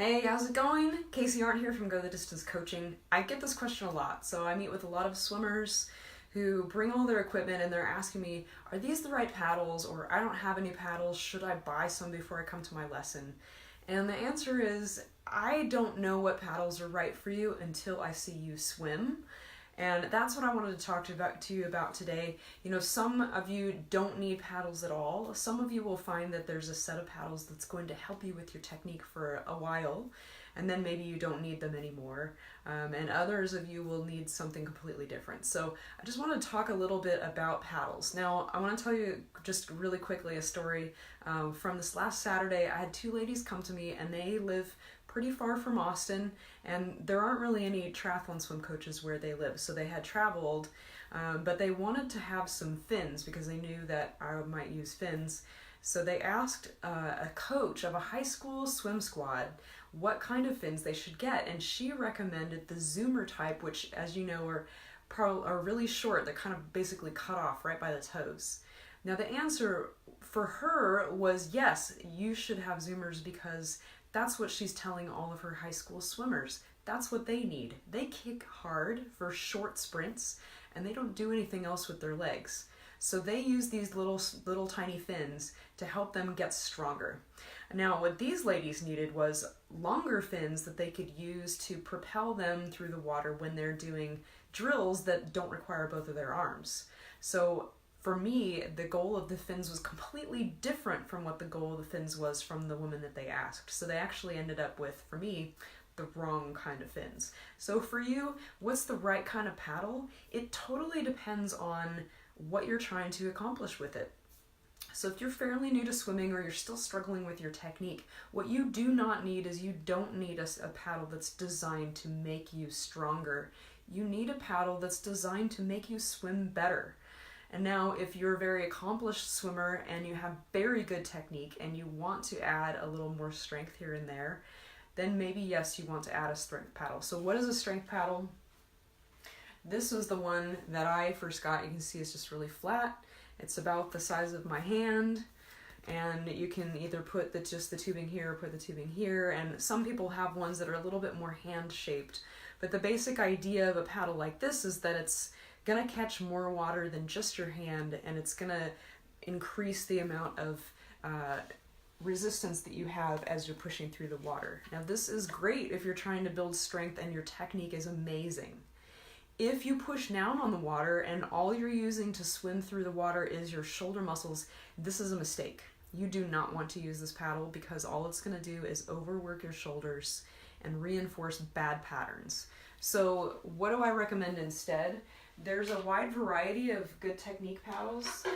Hey, how's it going? Casey Arndt here from Go the Distance Coaching. I get this question a lot, so I meet with a lot of swimmers who bring all their equipment and they're asking me, are these the right paddles, or I don't have any paddles, should I buy some before I come to my lesson? And the answer is, I don't know what paddles are right for you until I see you swim. And that's what I wanted to talk to you about today. You know, some of you don't need paddles at all. Some of you will find that there's a set of paddles that's going to help you with your technique for a while, and then maybe you don't need them anymore. And others of you will need something completely different. So I just want to talk a little bit about paddles. Now, I want to tell you just really quickly a story from this last Saturday. I had two ladies come to me, and they live pretty far from Austin, and there aren't really any triathlon swim coaches where they live, so they had traveled, but they wanted to have some fins because they knew that I might use fins. So they asked a coach of a high school swim squad what kind of fins they should get, and she recommended the Zoomer type, which, as you know, are really short. They're kind of basically cut off right by the toes. Now the answer for her was yes, you should have Zoomers, because that's what she's telling all of her high school swimmers. That's what they need. They kick hard for short sprints, and they don't do anything else with their legs. So they use these little tiny fins to help them get stronger. Now, what these ladies needed was longer fins that they could use to propel them through the water when they're doing drills that don't require both of their arms. So for me, the goal of the fins was completely different from what the goal of the fins was from the woman that they asked. So they actually ended up with, for me, the wrong kind of fins. So for you, what's the right kind of paddle? It totally depends on what you're trying to accomplish with it. So if you're fairly new to swimming, or you're still struggling with your technique, what you do not need is, you don't need a paddle that's designed to make you stronger. You need a paddle that's designed to make you swim better. And now, if you're a very accomplished swimmer and you have very good technique and you want to add a little more strength here and there, then maybe yes, you want to add a strength paddle. So what is a strength paddle? This was the one that I first got. You can see it's just really flat. It's about the size of my hand, and you can either put just the tubing here or put the tubing here. And some people have ones that are a little bit more hand-shaped. But the basic idea of a paddle like this is that it's gonna catch more water than just your hand, and it's gonna increase the amount of resistance that you have as you're pushing through the water. Now this is great if you're trying to build strength and your technique is amazing. If you push down on the water and all you're using to swim through the water is your shoulder muscles, this is a mistake. You do not want to use this paddle, because all it's gonna do is overwork your shoulders and reinforce bad patterns. So what do I recommend instead? There's a wide variety of good technique paddles.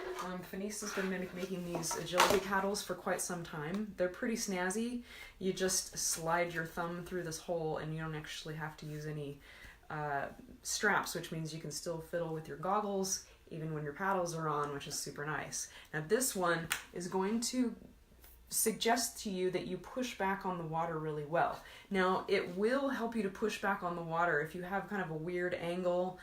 Fenice has been making these agility paddles for quite some time. They're pretty snazzy. You just slide your thumb through this hole and you don't actually have to use any straps, which means you can still fiddle with your goggles even when your paddles are on, which is super nice. Now this one is going to suggest to you that you push back on the water really well. Now it will help you to push back on the water if you have kind of a weird angle,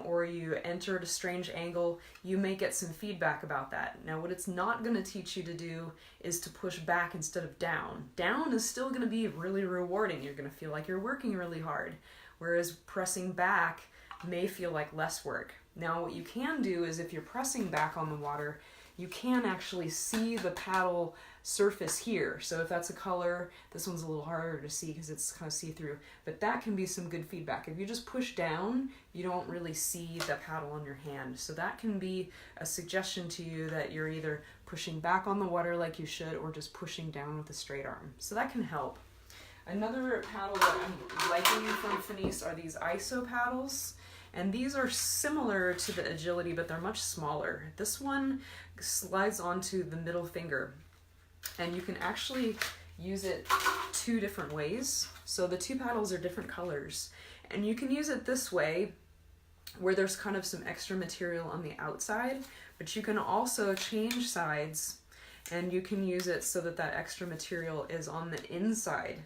or you enter at a strange angle. You may get some feedback about that. Now what it's not going to teach you to do is to push back instead of down. Down is still going to be really rewarding. You're going to feel like you're working really hard, whereas pressing back may feel like less work. Now what you can do is, if you're pressing back on the water, you can actually see the paddle surface here. So if that's a color, this one's a little harder to see because it's kind of see-through, but that can be some good feedback. If you just push down, you don't really see the paddle on your hand. So that can be a suggestion to you that you're either pushing back on the water like you should, or just pushing down with a straight arm. So that can help. Another paddle that I'm liking from Fenice are these ISO paddles. And these are similar to the agility, but they're much smaller. This one slides onto the middle finger, and you can actually use it two different ways. So the two paddles are different colors, and you can use it this way, where there's kind of some extra material on the outside, but you can also change sides, and you can use it so that that extra material is on the inside.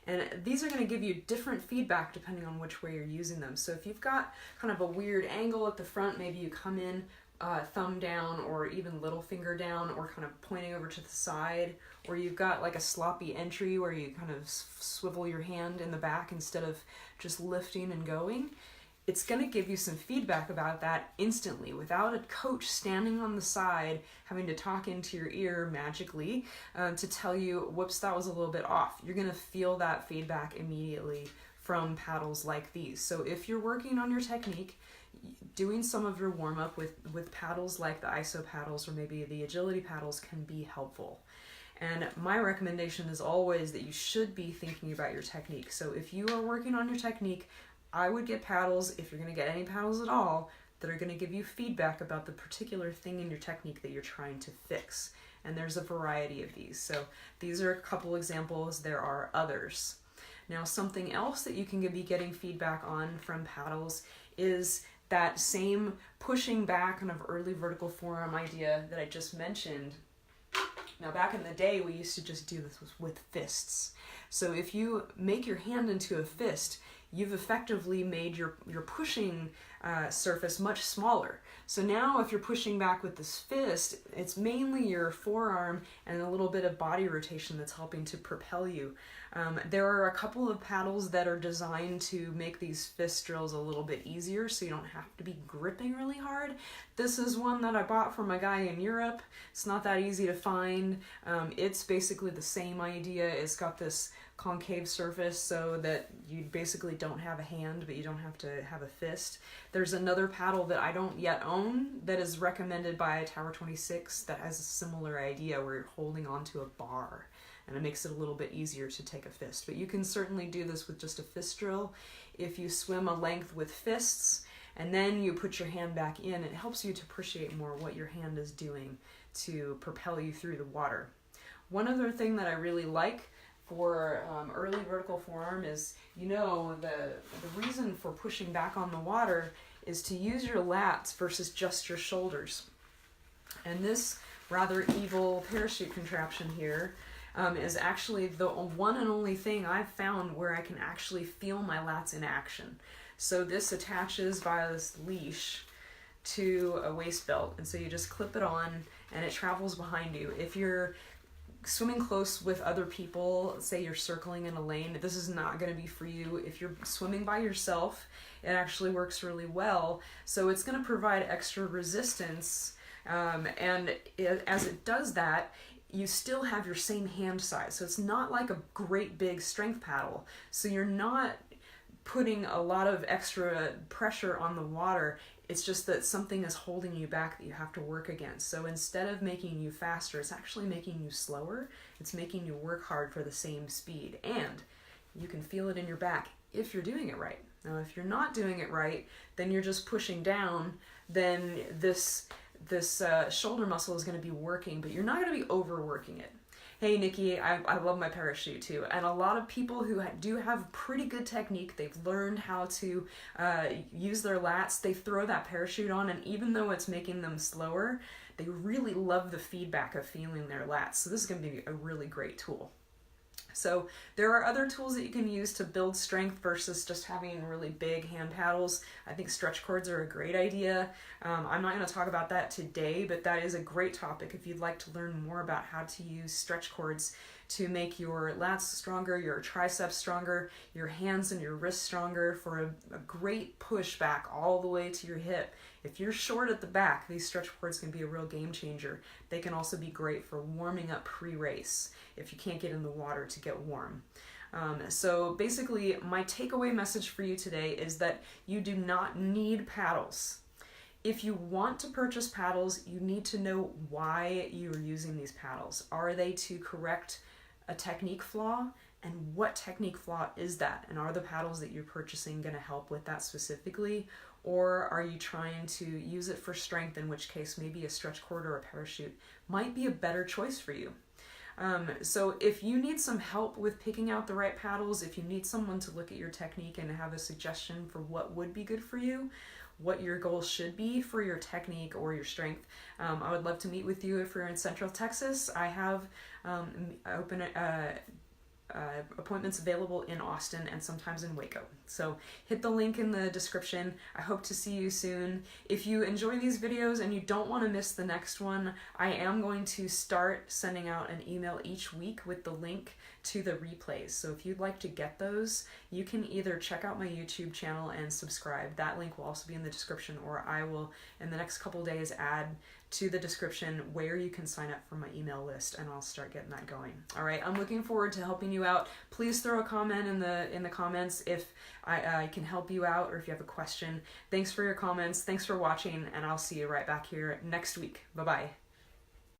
And these are going to give you different feedback depending on which way you're using them. So if you've got kind of a weird angle at the front, maybe you come in thumb down or even little finger down or kind of pointing over to the side, or you've got like a sloppy entry where you kind of swivel your hand in the back instead of just lifting and going, it's going to give you some feedback about that instantly without a coach standing on the side having to talk into your ear magically to tell you, whoops, that was a little bit off. You're going to feel that feedback immediately from paddles like these. So if you're working on your technique, doing some of your warm-up with paddles like the ISO paddles or maybe the agility paddles can be helpful. And my recommendation is always that you should be thinking about your technique. So if you are working on your technique, I would get paddles, if you're going to get any paddles at all, that are going to give you feedback about the particular thing in your technique that you're trying to fix. And there's a variety of these. So these are a couple examples. There are others. Now, something else that you can be getting feedback on from paddles is that same pushing back kind of early vertical forearm idea that I just mentioned. Now, back in the day, we used to just do this with fists. So if you make your hand into a fist, you've effectively made your pushing surface much smaller. So now if you're pushing back with this fist, it's mainly your forearm and a little bit of body rotation that's helping to propel you. There are a couple of paddles that are designed to make these fist drills a little bit easier so you don't have to be gripping really hard. This is one that I bought from a guy in Europe. It's not that easy to find. It's basically the same idea. It's got this concave surface so that you basically don't have a hand, but you don't have to have a fist. There's another paddle that I don't yet own that is recommended by Tower 26 that has a similar idea where you're holding onto a bar, and it makes it a little bit easier to take a fist. But you can certainly do this with just a fist drill. If you swim a length with fists and then you put your hand back in, it helps you to appreciate more what your hand is doing to propel you through the water. One other thing that I really like for early vertical forearm is, the reason for pushing back on the water is to use your lats versus just your shoulders. And this rather evil parachute contraption here is actually the one and only thing I've found where I can actually feel my lats in action. So this attaches via this leash to a waist belt, and so you just clip it on and it travels behind you. If you're swimming close with other people, say you're circling in a lane, this is not going to be for you. If you're swimming by yourself, it actually works really well. So it's going to provide extra resistance, and as it does that, you still have your same hand size. So it's not like a great big strength paddle. So you're not putting a lot of extra pressure on the water. It's just that something is holding you back that you have to work against. So instead of making you faster, it's actually making you slower. It's making you work hard for the same speed. And you can feel it in your back if you're doing it right. Now, if you're not doing it right, then you're just pushing down, then this shoulder muscle is going to be working, but you're not going to be overworking it. Hey, Nikki, I love my parachute too. And a lot of people who do have pretty good technique, they've learned how to use their lats, they throw that parachute on, and even though it's making them slower, they really love the feedback of feeling their lats. So this is going to be a really great tool. So there are other tools that you can use to build strength versus just having really big hand paddles. I think stretch cords are a great idea. I'm not going to talk about that today, but that is a great topic if you'd like to learn more about how to use stretch cords to make your lats stronger, your triceps stronger, your hands and your wrists stronger for a great push back all the way to your hip. If you're short at the back, these stretch cords can be a real game changer. They can also be great for warming up pre-race if you can't get in the water to get warm. So basically, my takeaway message for you today is that you do not need paddles. If you want to purchase paddles, you need to know why you are using these paddles. Are they to correct a technique flaw? And what technique flaw is that? And are the paddles that you're purchasing going to help with that specifically? Or are you trying to use it for strength, in which case maybe a stretch cord or a parachute might be a better choice for you? So if you need some help with picking out the right paddles, if you need someone to look at your technique and have a suggestion for what would be good for you, what your goals should be for your technique or your strength, I would love to meet with you if you're in Central Texas. I have appointments available in Austin and sometimes in Waco. So hit the link in the description. I hope to see you soon. If you enjoy these videos and you don't want to miss the next one, I am going to start sending out an email each week with the link to the replays. So if you'd like to get those, you can either check out my YouTube channel and subscribe. That link will also be in the description, or I will in the next couple days add to the description where you can sign up for my email list, and I'll start getting that going. All right, I'm looking forward to helping you out. Please throw a comment in the comments if I can help you out, or if you have a question. Thanks for your comments. Thanks for watching, and I'll see you right back here next week. Bye-bye.